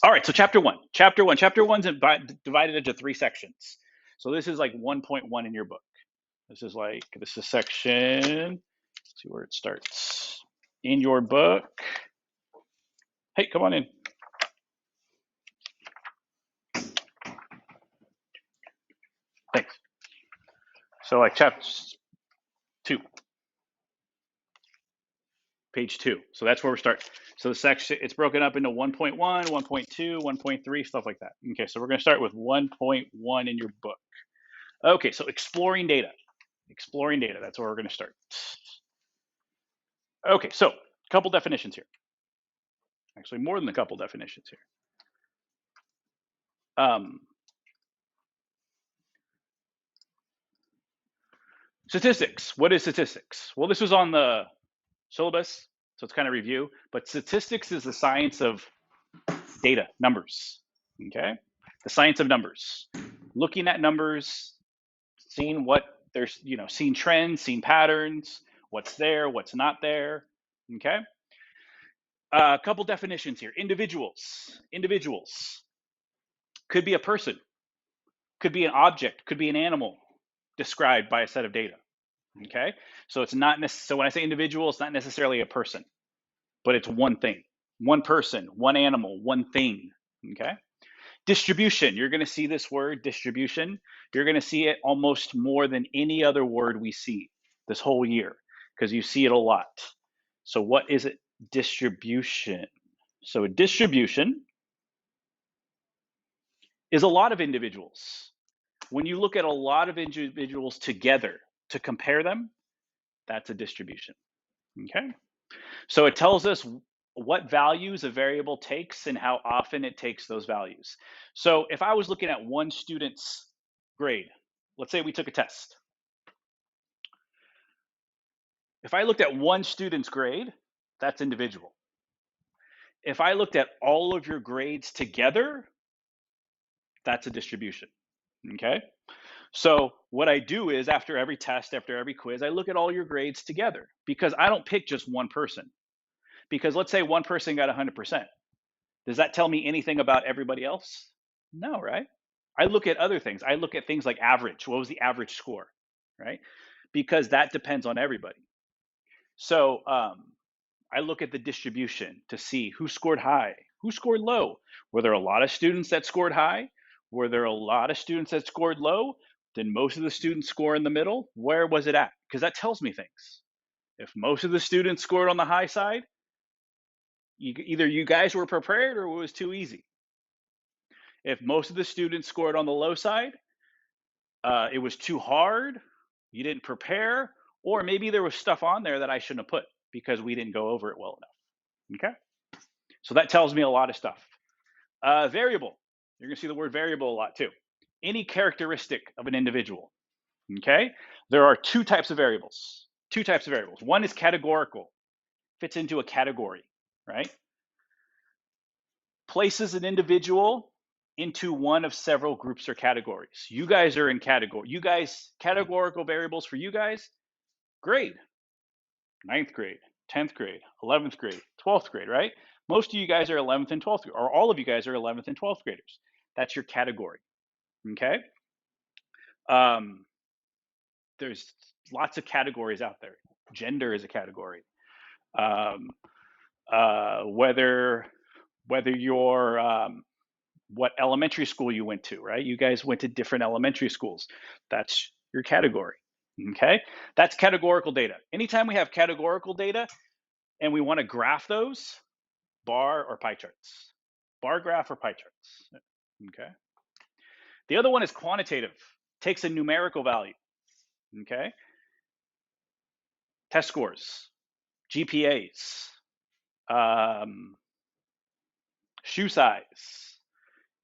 All right, so chapter one's divided into three sections. So this is like 1.1 in your book. This is section, let's see where it starts. In your book, hey, come on in. Thanks. So like chapter 2, page 2. So that's where we start. So the section, it's broken up into 1.1, 1.2, 1.3, stuff like that. Okay, so we're going to start with 1.1 in your book. Okay, so exploring data. Exploring data, that's where we're going to start. Okay, so a couple definitions here. Actually, more than a couple definitions here. Statistics. What is statistics? Well, this was on the syllabus, so it's kind of review. But statistics is the science of data, numbers. Okay, the science of numbers, looking at numbers, seeing what there's, seeing trends, seeing patterns, what's there, what's not there. Okay, a couple definitions here. Individuals. Individuals could be a person, could be an object, could be an animal described by a set of data. Okay, so it's not so when I say individual, it's not necessarily a person, but it's one thing, one person, one animal, one thing. Okay, distribution. You're going to see this word distribution. You're going to see it almost more than any other word we see this whole year because you see it a lot. So what is it? Distribution. So a distribution is a lot of individuals. When you look at a lot of individuals together to compare them, that's a distribution. Okay, so it tells us what values a variable takes and how often it takes those values. So if I was looking at one student's grade, let's say we took a test. If I looked at one student's grade, that's individual. If I looked at all of your grades together, that's a distribution. Okay, so what I do is after every test, after every quiz, I look at all your grades together because I don't pick just one person. Because let's say one person got 100%. Does that tell me anything about everybody else? No, right? I look at other things. I look at things like average. What was the average score, right? Because that depends on everybody. So I look at the distribution to see who scored high, who scored low. Were there a lot of students that scored high? Were there a lot of students that scored low? Did most of the students score in the middle? Where was it at? Because that tells me things. If most of the students scored on the high side, either you guys were prepared or it was too easy. If most of the students scored on the low side, it was too hard, you didn't prepare, or maybe there was stuff on there that I shouldn't have put because we didn't go over it well enough. Okay, so that tells me a lot of stuff. Variable, you're gonna see the word variable a lot too. Any characteristic of an individual. Okay, there are two types of variables. One is categorical, fits into a category, right? Places an individual into one of several groups or categories. You guys are in category. You guys, categorical variables for you guys, grade, 9th grade, 10th grade, 11th grade, 12th grade, right? Most of you guys are 11th and 12th, or all of you guys are 11th and 12th graders. That's your category, okay? There's lots of categories out there. Gender is a category. Whether you're what elementary school you went to, right? You guys went to different elementary schools. That's your category, okay? That's categorical data. Anytime we have categorical data and we want to graph those, bar or pie charts. Bar graph or pie charts, okay? The other one is quantitative, takes a numerical value, okay? Test scores, GPAs, shoe size,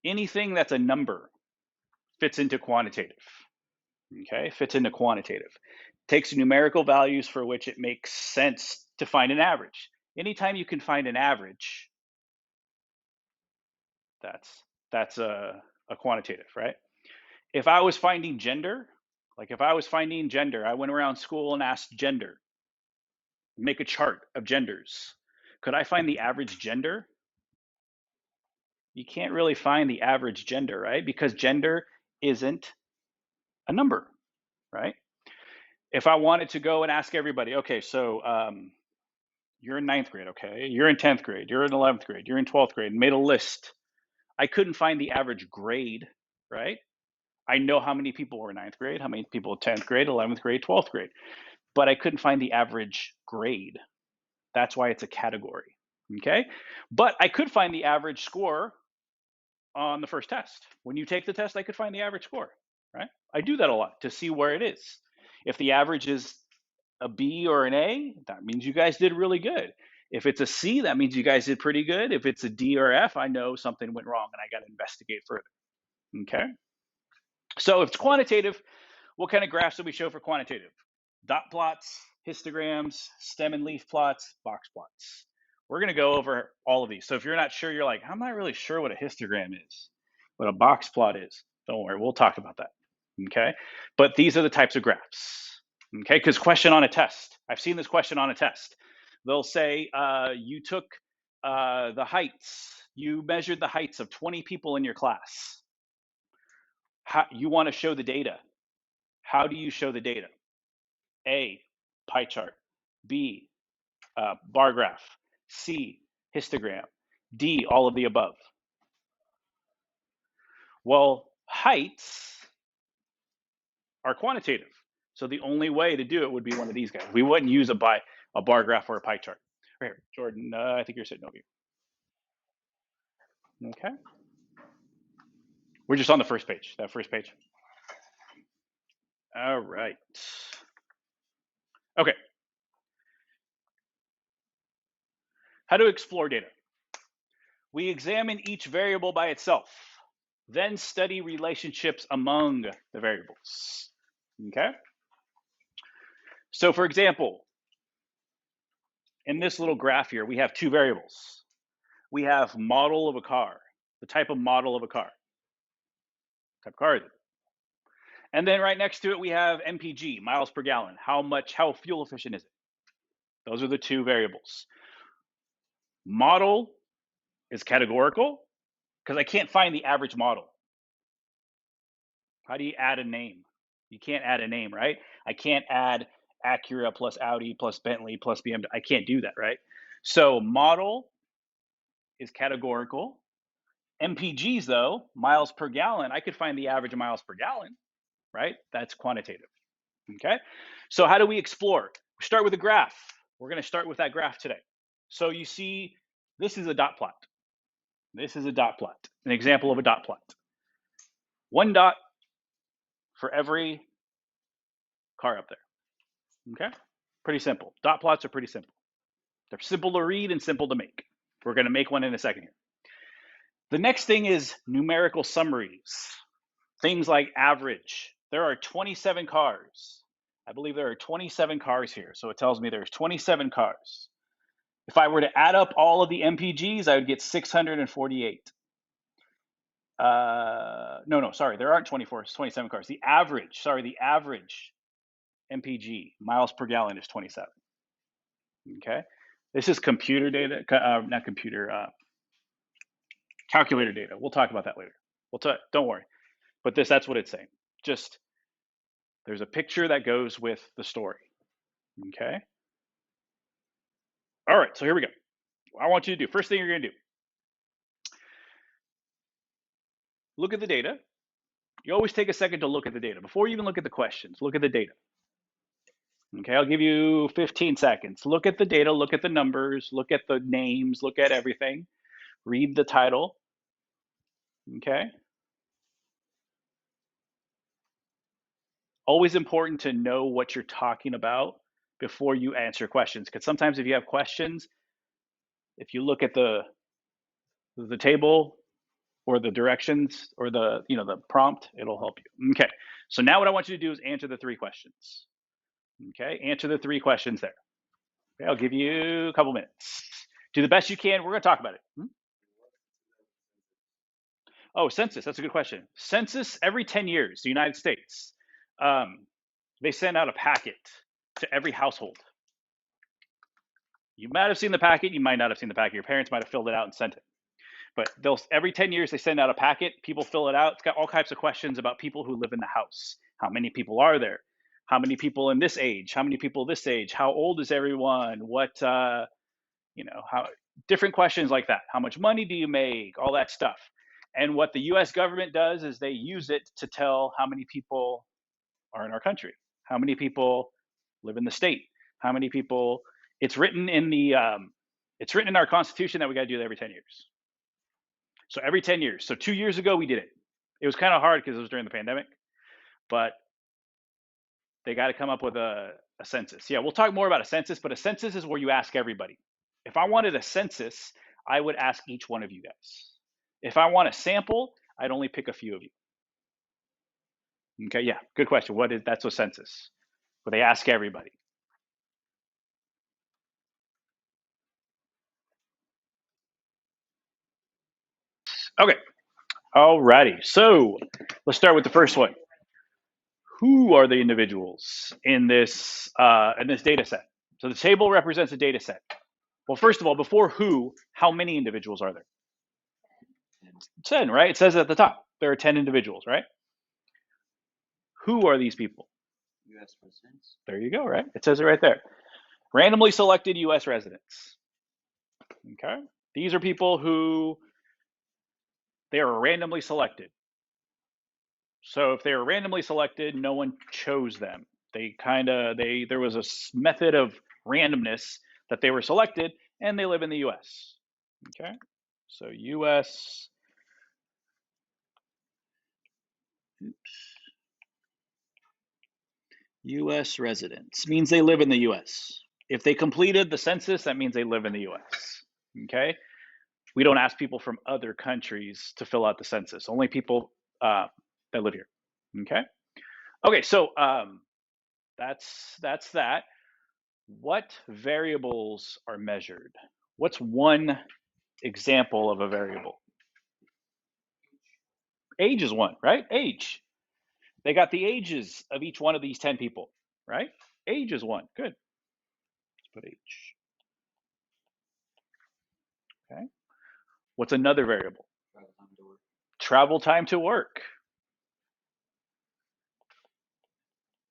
anything that's a number fits into quantitative. Okay, fits into quantitative. Takes numerical values for which it makes sense to find an average. Anytime you can find an average, that's a quantitative, right? If I was finding gender, I went around school and asked gender, make a chart of genders. Could I find the average gender? You can't really find the average gender, right? Because gender isn't a number, right? If I wanted to go and ask everybody, okay, so you're in ninth grade, okay? You're in 10th grade, you're in 11th grade, you're in 12th grade, made a list. I couldn't find the average grade, right? I know how many people were in ninth grade, how many people in 10th grade, 11th grade, 12th grade, but I couldn't find the average grade. That's why it's a category, okay? But I could find the average score on the first test. When you take the test, I could find the average score, right? I do that a lot to see where it is. If the average is a B or an A, that means you guys did really good. If it's a C, that means you guys did pretty good. If it's a D or F, I know something went wrong and I got to investigate further. Okay. So if it's quantitative, what kind of graphs do we show for quantitative? Dot plots, histograms, stem and leaf plots, box plots. We're going to go over all of these. So if you're not sure, you're like, I'm not really sure what a histogram is, what a box plot is. Don't worry, we'll talk about that. Okay. But these are the types of graphs. Okay. Because question on a test, I've seen this question on a test. They'll say, you took the heights, you measured the heights of 20 people in your class. You want to show the data. How do you show the data? A, pie chart. B, bar graph. C, histogram. D, all of the above. Well, heights are quantitative. So the only way to do it would be one of these guys. We wouldn't use a bar graph or a pie chart. Right here, Jordan, I think you're sitting over here. Okay. We're just on the first page, that first page. All right. Okay. How to explore data. We examine each variable by itself, then study relationships among the variables. Okay? So for example, in this little graph here, we have two variables. We have model of a car, the type of model of a car. What type of car is it? And then right next to it, we have MPG, miles per gallon. How fuel efficient is it? Those are the two variables. Model is categorical because I can't find the average model. How do you add a name? You can't add a name, right? I can't add Acura plus Audi plus Bentley plus BMW. I can't do that, right? So model is categorical. MPGs though, miles per gallon, I could find the average miles per gallon, right? That's quantitative. Okay. So how do we explore? We start with a graph. We're going to start with that graph today. So you see, this is a dot plot. This is a dot plot, an example of a dot plot. One dot for every car up there. Okay. Pretty simple. Dot plots are pretty simple. They're simple to read and simple to make. We're going to make one in a second here. The next thing is numerical summaries. Things like average. There are 27 cars. I believe there are 27 cars here. So it tells me there's 27 cars. If I were to add up all of the MPGs, I would get 648. No, sorry, there aren't 27 cars. The average MPG, miles per gallon, is 27. Okay, this is computer data, not computer, calculator data. We'll talk about that later. Don't worry. But that's what it's saying. Just there's a picture that goes with the story. Okay. All right. So here we go. What I want you to do. First thing you're going to do. Look at the data. You always take a second to look at the data before you even look at the questions. Look at the data. Okay, I'll give you 15 seconds. Look at the data, look at the numbers, look at the names, look at everything. Read the title. Okay. Always important to know what you're talking about before you answer questions, because sometimes if you have questions, if you look at the table or the directions or the prompt, it'll help you. Okay. So now what I want you to do is answer the three questions. Okay, answer the three questions there. Okay, I'll give you a couple minutes. Do the best you can. We're going to talk about it. Oh, census. That's a good question. Census every 10 years, the United States, they send out a packet to every household. You might have seen the packet. You might not have seen the packet. Your parents might have filled it out and sent it. But they'll every 10 years they send out a packet. People fill it out. It's got all types of questions about people who live in the house. How many people are there? How many people in this age? How many people this age? How old is everyone? What how different questions like that. How much money do you make? All that stuff. And what the U.S. government does is they use it to tell how many people are in our country, how many people live in the state, how many people. It's written in our Constitution that we got to do that every 10 years. So every 10 years. So 2 years ago we did it. It was kind of hard because it was during the pandemic, but they got to come up with a census. Yeah, we'll talk more about a census, but a census is where you ask everybody. If I wanted a census, I would ask each one of you guys. If I want a sample, I'd only pick a few of you. Okay, yeah, good question. That's a census, where they ask everybody. Okay, alrighty. So let's start with the first one. Who are the individuals in this data set? So the table represents a data set. Well, first of all, before who, how many individuals are there? 10, right? It says at the top, there are 10 individuals, right? Who are these people? U.S. residents. There you go, right? It says it right there. Randomly selected U.S. residents. Okay? These are people who, they are randomly selected. So if they were randomly selected, no one chose them. There was a method of randomness that they were selected, and they live in the U.S. Okay? So U.S. U.S. residents means they live in the U.S. If they completed the census, that means they live in the U.S. Okay? We don't ask people from other countries to fill out the census. Only people that live here. Okay? Okay, so that's that. What variables are measured? What's one example of a variable? Age is one, right? Age. They got the ages of each one of these 10 people, right? Age is one. Good. Let's put age. Okay. What's another variable? Travel time to work. Travel time to work.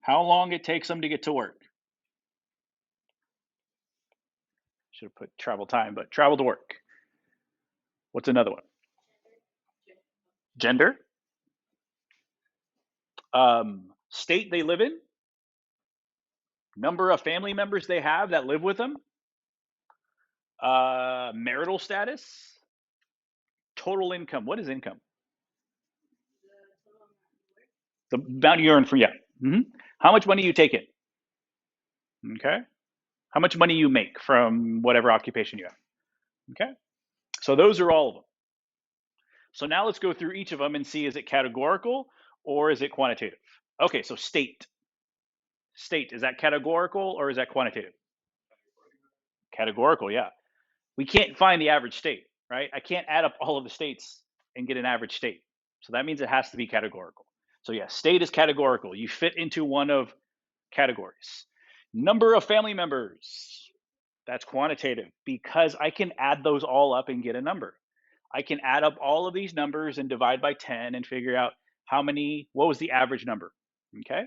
How long it takes them to get to work. Should have put travel time, but travel to work. What's another one? Gender. State they live in. Number of family members they have that live with them. Marital status. Total income. What is income? The amount you earn for, yeah. How much money you take in. Okay. How much money you make from whatever occupation you have. Okay. So those are all of them. So now let's go through each of them and see, is it categorical or is it quantitative? Okay, so state. State, is that categorical or is that quantitative? Categorical, yeah. We can't find the average state, right? I can't add up all of the states and get an average state. So that means it has to be categorical. So yeah, state is categorical. You fit into one of categories. Number of family members, that's quantitative because I can add those all up and get a number. I can add up all of these numbers and divide by 10 and figure out what was the average number, okay?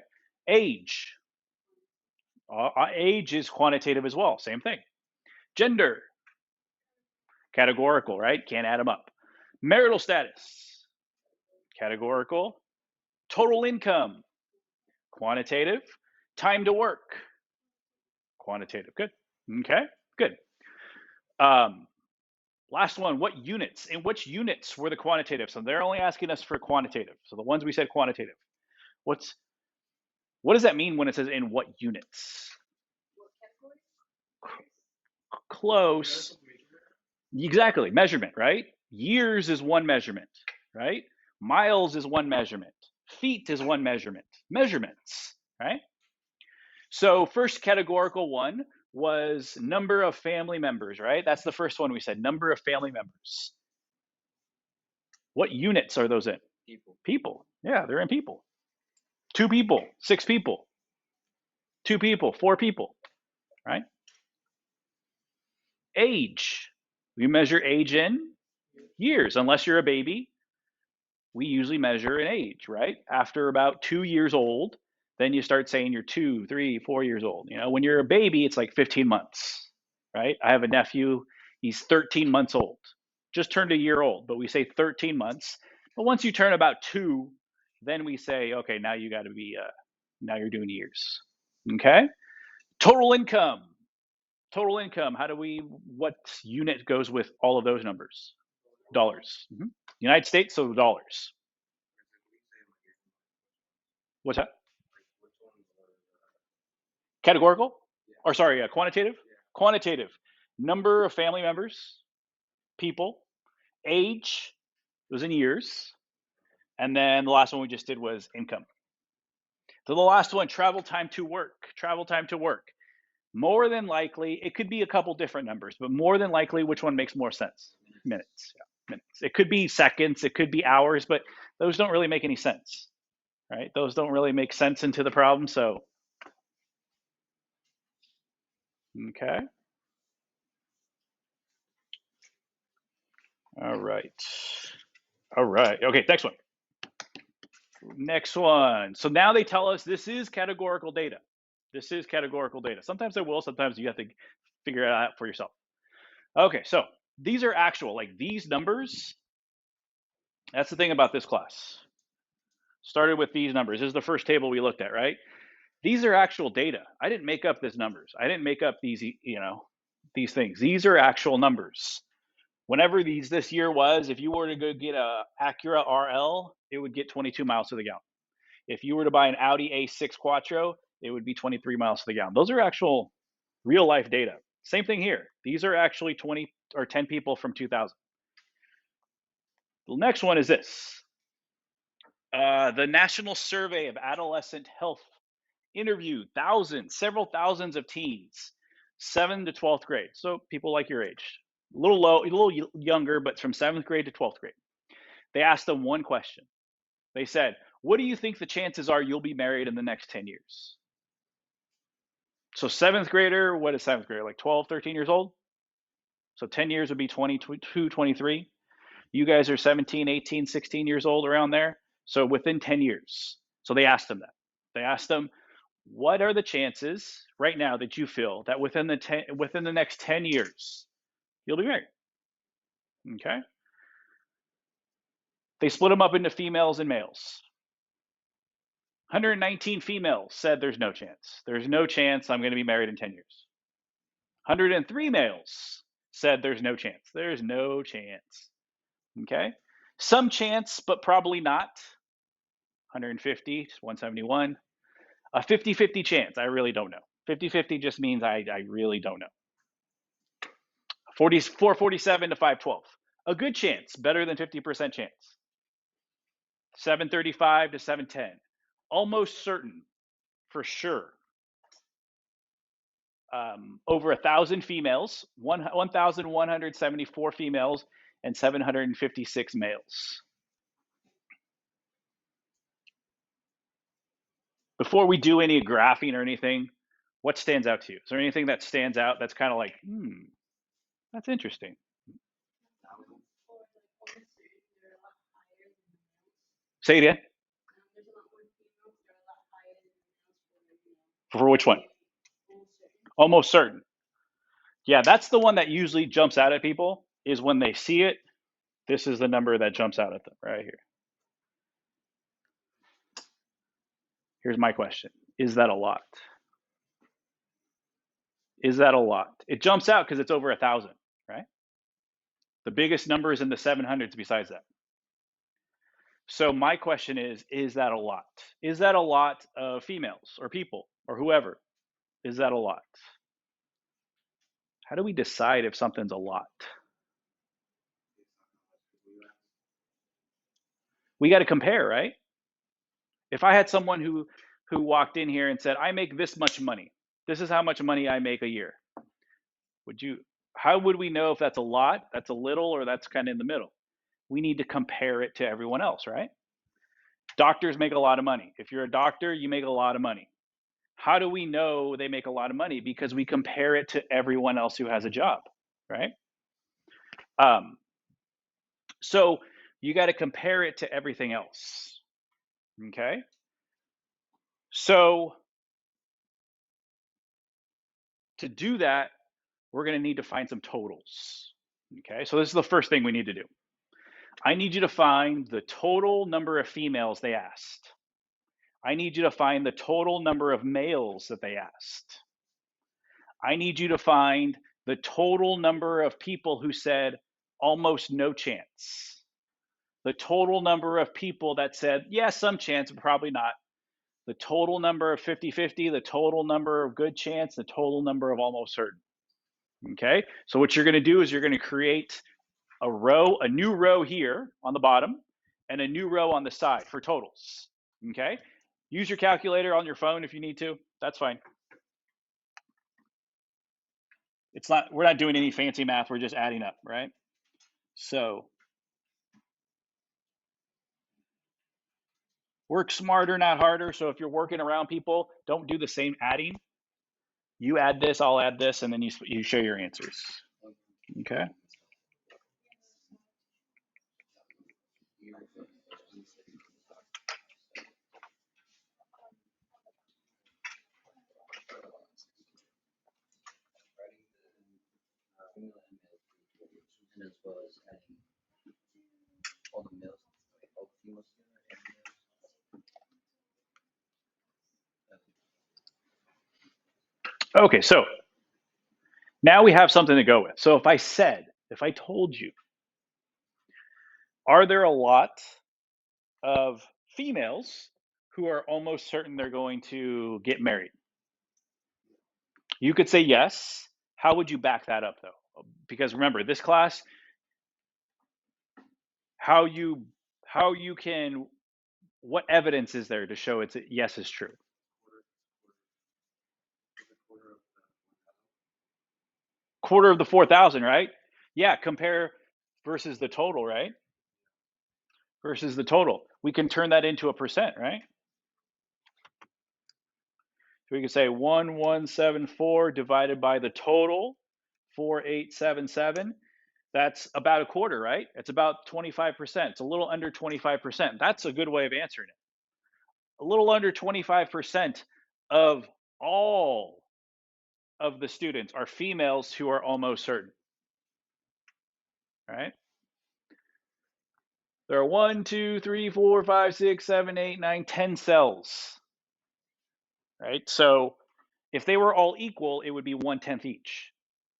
Age. Age is quantitative as well, same thing. Gender, categorical, right? Can't add them up. Marital status, categorical. Total income, quantitative. Time to work, quantitative. Good. Okay, good. Last one, what units? In which units were the quantitative? So they're only asking us for quantitative. So the ones we said quantitative. What does that mean when it says in what units? Close. Exactly, measurement, right? Years is one measurement, right? Miles is one measurement. Feet is one measurement. Measurements, right? So first categorical one was number of family members, right? That's the first one we said, number of family members. What units are those in? People. People. Yeah, they're in people. 2 people, 6 people, 2 people, 4 people, right? Age. We measure age in Years, unless you're a baby. We usually measure an age, right? After about 2 years old, then you start saying you're 2, 3, 4 years old. You know, when you're a baby, it's like 15 months, right? I have a nephew, he's 13 months old, just turned a year old, but we say 13 months. But once you turn about 2, then we say, okay, now you got to be, now you're doing years. Okay? Total income. Total income. What unit goes with all of those numbers? Dollars. United States, so dollars. What's that? Categorical? Or sorry, quantitative? Quantitative. Number of family members, people, age, it was in years. And then the last one we just did was income. So the last one, travel time to work. Travel time to work. More than likely, it could be a couple different numbers, but more than likely, which one makes more sense? Minutes. Yeah, minutes. It could be seconds, it could be hours, but those don't really make any sense, right? Those don't really make sense into the problem. So, okay. All right. All right. Okay, next one. Next one. So now they tell us this is categorical data. This is categorical data. Sometimes they will, sometimes you have to figure it out for yourself. Okay, so these are actual, like these numbers. That's the thing about this class. Started with these numbers. This is the first table we looked at, right? These are actual data. I didn't make up these numbers. I didn't make up these, these things. These are actual numbers. Whenever this year was, if you were to go get a Acura RL, it would get 22 miles to the gallon. If you were to buy an Audi A6 Quattro, it would be 23 miles to the gallon. Those are actual real life data. Same thing here. These are actually 20 or 10 people from 2000. The next one is this. The National Survey of Adolescent Health interviewed several thousands of teens, 7th to 12th grade. So people like your age, a little younger, but from 7th grade to 12th grade. They asked them one question. They said, what do you think the chances are you'll be married in the next 10 years? So 7th grader, what is 7th grader? Like 12, 13 years old? So 10 years would be 22, 23. You guys are 17, 18, 16 years old, around there. So within 10 years. So they asked them that. They asked them, what are the chances right now that you feel that within the next 10 years, you'll be married? Okay. They split them up into females and males. 119 females said there's no chance. There's no chance I'm going to be married in 10 years. 103 males said there's no chance. There's no chance. Okay. Some chance, but probably not. 150, 171. A 50-50 chance. I really don't know. 50-50 just means I really don't know. 447 to 512. A good chance, better than 50% chance. 735 to 710. Almost certain, for sure. Over 1,000 females, 1,174 females, and 756 males. Before we do any graphing or anything, what stands out to you? Is there anything that stands out that's kind of like, that's interesting? Say it again. For which one? Almost certain. Yeah, that's the one that usually jumps out at people, is when they see it, this is the number that jumps out at them right here. Here's my question. Is that a lot? Is that a lot? It jumps out because it's over 1,000, right? The biggest number is in the 700s besides that. So my question is that a lot? Is that a lot of females or people or whoever? Is that a lot? How do we decide if something's a lot? We got to compare, right? If I had someone who walked in here and said, I make this much money. This is how much money I make a year. How would we know if that's a lot, that's a little, or that's kind of in the middle? We need to compare it to everyone else, right? Doctors make a lot of money. If you're a doctor, you make a lot of money. How do we know they make a lot of money? Because we compare it to everyone else who has a job, right? So you got to compare it to everything else. Okay. So to do that, we're going to need to find some totals. Okay. So this is the first thing we need to do. I need you to find the total number of females they asked. I need you to find the total number of males that they asked. I need you to find the total number of people who said almost no chance. The total number of people that said, yeah, some chance, but probably not. The total number of 50-50, the total number of good chance, the total number of almost certain. Okay, so what you're going to do is you're going to create a row, a new row here on the bottom, and a new row on the side for totals. Okay, use your calculator on your phone if you need to. That's fine. We're not doing any fancy math. We're just adding up, right? So work smarter, not harder. So if you're working around people, don't do the same adding. You add this, I'll add this, and then you show your answers. Okay. And as well as adding all the males, all the females together. Okay, so now we have something to go with. So if I told you, are there a lot of females who are almost certain they're going to get married? You could say yes. How would you back that up though? Because remember, this class, how you can, what evidence is there to show it's yes is true? Quarter of the 4,000, right? Yeah, compare versus the total, right? Versus the total. We can turn that into a percent, right? So we can say 1174 divided by the total, 4877. That's about a quarter, right? It's about 25%. It's a little under 25%. That's a good way of answering it. A little under 25% of all of the students are females who are almost certain. All right. There are 1, 2, 3, 4, 5, 6, 7, 8, 9, 10 cells. Right. So if they were all equal, it would be 1/10 each.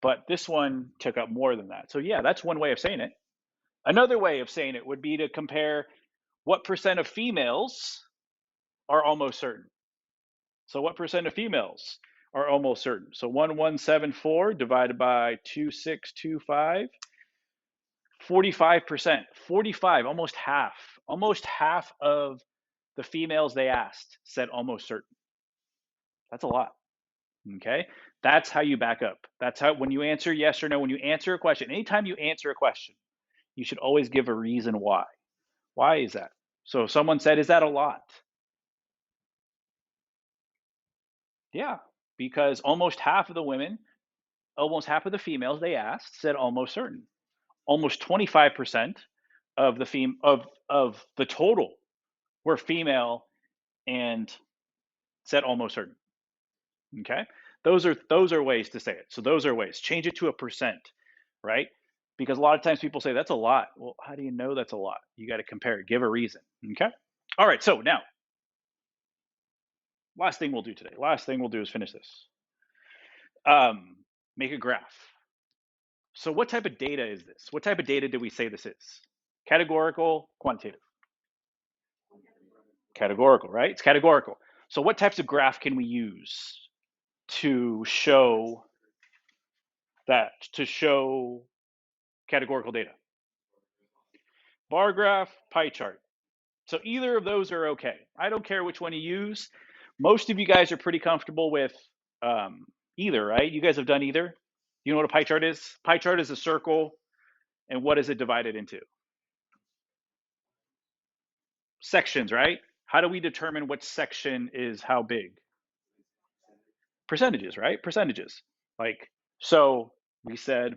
But this one took up more than that. So yeah, that's one way of saying it. Another way of saying it would be to compare what percent of females are almost certain. So what percent of females are almost certain? So 1174 divided by 2625, 45%. 45, almost half. Almost half of the females they asked said almost certain. That's a lot. Okay? That's how you back up. That's how, when you answer yes or no, when you answer a question, anytime you answer a question, you should always give a reason why. Why is that? So if someone said, is that a lot? Yeah, because almost half of the women, almost half of the females they asked said almost certain. Almost 25% of the total were female and said almost certain. Okay? Those are ways to say it. So those are ways. Change it to a percent, right? Because a lot of times people say that's a lot. Well, how do you know that's a lot? You got to compare it. Give a reason. Okay? All right, so now last thing we'll do today. Last thing we'll do is finish this. Make a graph. So what type of data is this? What type of data do we say this is? Categorical, quantitative? Categorical, right? It's categorical. So what types of graph can we use to show that, to show categorical data? Bar graph, pie chart. So either of those are okay. I don't care which one you use. Most of you guys are pretty comfortable with either, right? You guys have done either. You know what a pie chart is? Pie chart is a circle, and what is it divided into? Sections, right? How do we determine what section is how big? Percentages, right? Percentages. Like, so we said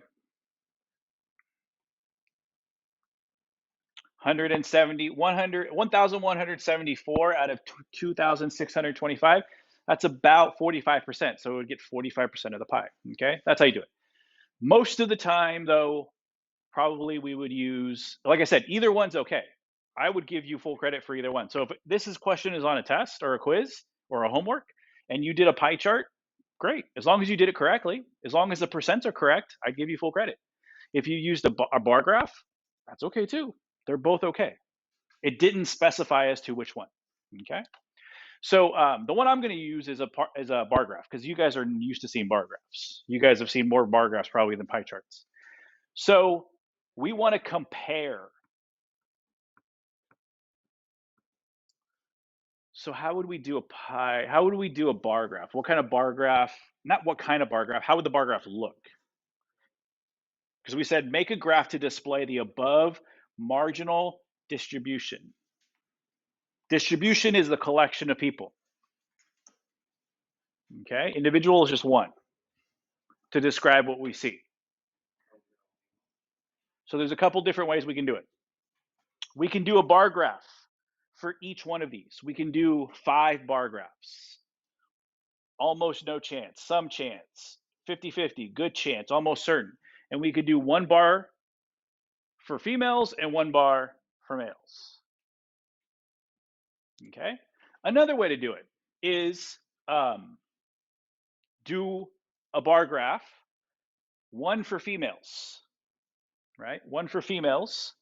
1,174 out of 2,625. That's about 45%. So it would get 45% of the pie. Okay, that's how you do it. Most of the time, though, probably we would use, like I said, either one's okay. I would give you full credit for either one. So if this question is on a test or a quiz or a homework and you did a pie chart, great. As long as you did it correctly, as long as the percents are correct, I'd give you full credit. If you used a bar graph, that's okay too. They're both okay. It didn't specify as to which one. Okay. So the one I'm going to use is a bar graph because you guys are used to seeing bar graphs. You guys have seen more bar graphs probably than pie charts. So we want to compare. So how would we do a pie? How would we do a bar graph? What kind of bar graph? Not what kind of bar graph. How would the bar graph look? Because we said make a graph to display the above marginal distribution. Distribution is the collection of people. Okay, individual is just one to describe what we see. So there's a couple different ways we can do it. We can do a bar graph for each one of these. We can do 5 bar graphs. Almost no chance, some chance, 50-50, good chance, almost certain. And we could do 1 bar for females and 1 bar for males. Okay. Another way to do it is do a bar graph, 1 for females, right? 1 for females,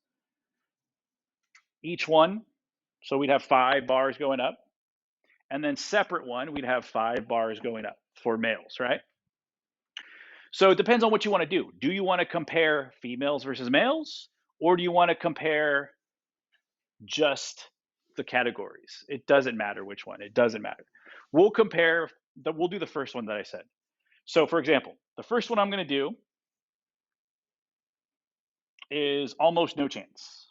each one. So we'd have 5 bars going up. And then separate one, we'd have 5 bars going up for males, right? So it depends on what you want to do. Do you want to compare females versus males? Or do you want to compare just the categories? It doesn't matter which one. It doesn't matter. We'll compare, we'll do the first one that I said. So for example, the first one I'm going to do is almost no chance.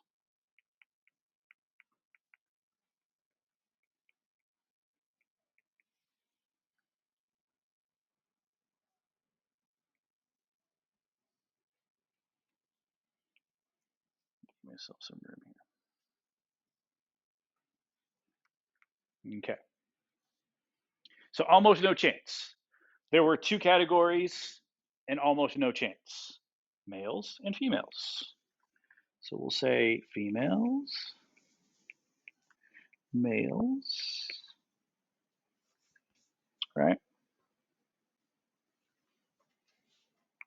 Give myself some room here. Okay. So almost no chance. There were 2 categories and almost no chance, males and females. So we'll say females, males, right?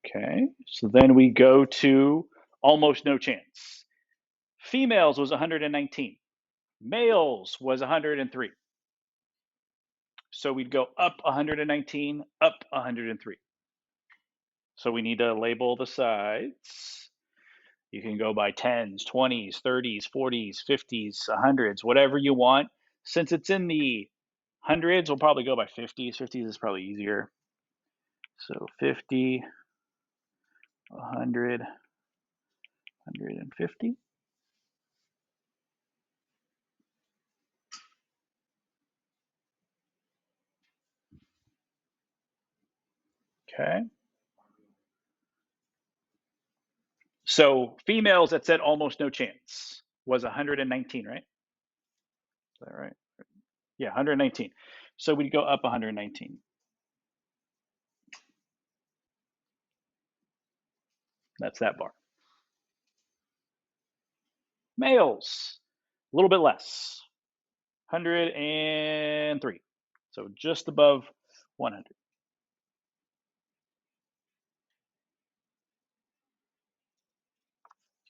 Okay, so then we go to almost no chance. Females was 119, males was 103. So we'd go up 119, up 103. So we need to label the sides. You can go by 10s, 20s, 30s, 40s, 50s, 100s, whatever you want. Since it's in the hundreds, we'll probably go by 50s. 50s is probably easier. So 50, 100, 150. Okay. So females that said almost no chance was 119, right? Is that right? Yeah, 119. So we'd go up 119. That's that bar. Males, a little bit less, 103. So just above 100.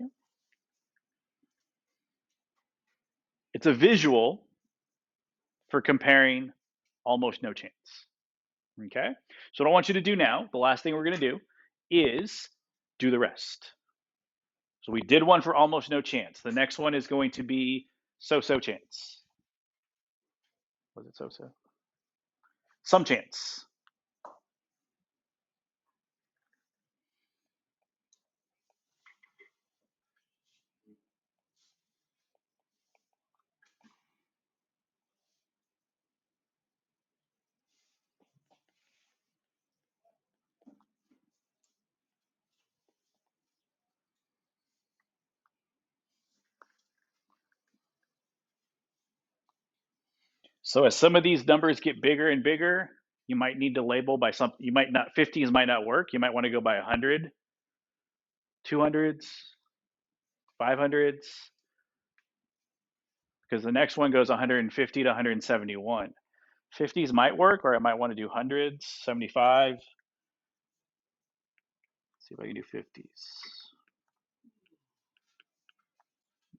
Okay. It's a visual for comparing almost no chance. Okay. So what I want you to do now, the last thing we're going to do is do the rest. So we did one for almost no chance. The next one is going to be so-so chance. Was it so-so? Some chance. So as some of these numbers get bigger and bigger, you might need to label by something. You might not, 50s might not work. You might want to go by 100, 200s, 500s, because the next one goes 150 to 171. 50s might work, or I might want to do hundreds, 75. Let's see if I can do 50s.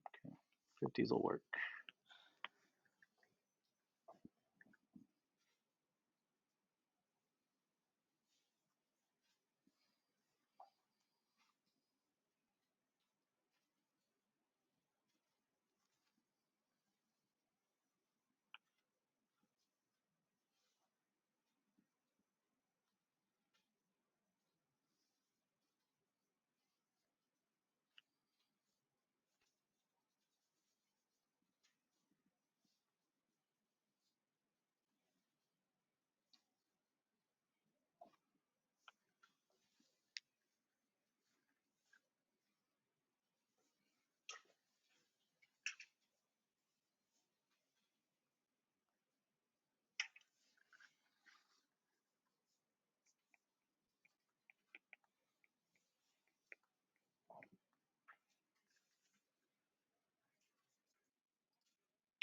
Okay. 50s will work.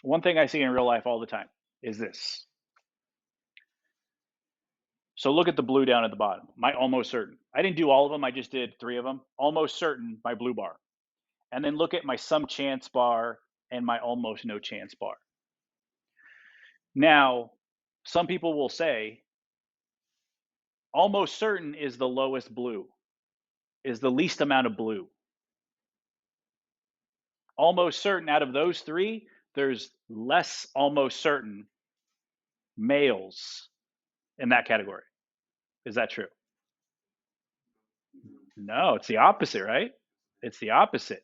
One thing I see in real life all the time is this. So look at the blue down at the bottom. My almost certain. I didn't do all of them. I just did 3 of them. Almost certain, my blue bar. And then look at my some chance bar and my almost no chance bar. Now, some people will say almost certain is the lowest blue, is the least amount of blue. Almost certain out of those 3, there's less almost certain males in that category. Is that true? No, it's the opposite, right? It's the opposite.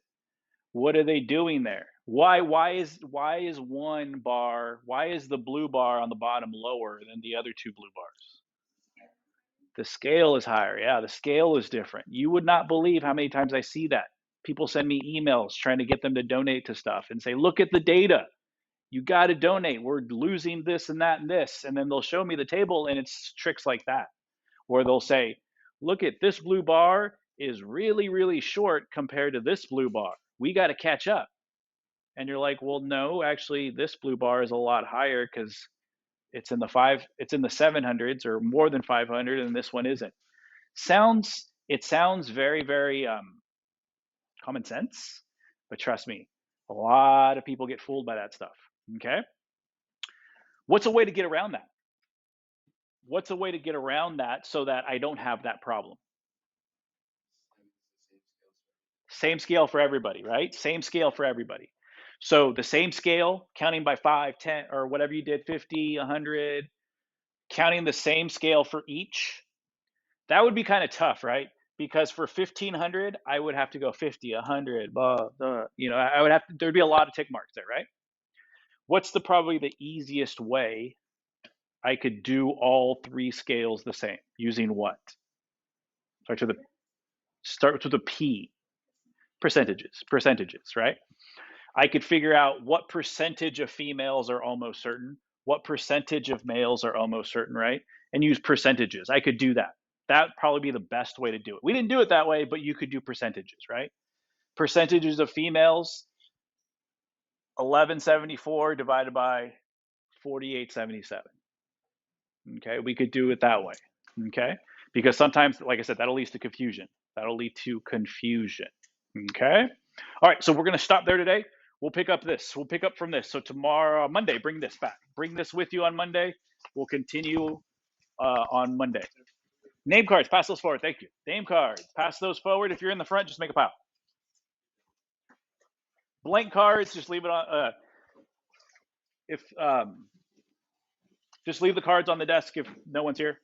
What are they doing there? Why is one bar, why is the blue bar on the bottom lower than the other 2 blue bars? The scale is higher. Yeah, the scale is different. You would not believe how many times I see that. People send me emails trying to get them to donate to stuff and say, look at the data. You got to donate. We're losing this and that and this. And then they'll show me the table and it's tricks like that, where they'll say, look at this blue bar is really, really short compared to this blue bar. We got to catch up. And you're like, well, no, actually, this blue bar is a lot higher because it's in the 700s or more than 500, and this one isn't. It sounds very, very common sense, but trust me, a lot of people get fooled by that stuff. Okay, what's a way to get around that? What's a way to get around that so that I don't have that problem? Same scale for everybody, right? Same scale for everybody. So the same scale, counting by 5, 10, or whatever you did, 50, 100, counting the same scale for each. That would be kind of tough, right? Because for 1500, I would have to go 50, 100, blah, blah. I would have to, there'd be a lot of tick marks there, right? What's probably the easiest way I could do all 3 scales the same using what? Start with a P. Percentages, right? I could figure out what percentage of females are almost certain, what percentage of males are almost certain, right? And use percentages. I could do that. That'd probably be the best way to do it. We didn't do it that way, but you could do percentages, right? Percentages of females, 1174 divided by 4877. Okay, we could do it that way. Okay, because sometimes, like I said, that'll lead to confusion. That'll lead to confusion. Okay, all right, so we're going to stop there today. We'll pick up this. We'll pick up from this. So tomorrow, Monday, bring this back. Bring this with you on Monday. We'll continue on Monday. Name cards, pass those forward. Thank you. Name cards, pass those forward. If you're in the front, just make a pile. Blank cards, just leave it on. Just leave the cards on the desk if no one's here.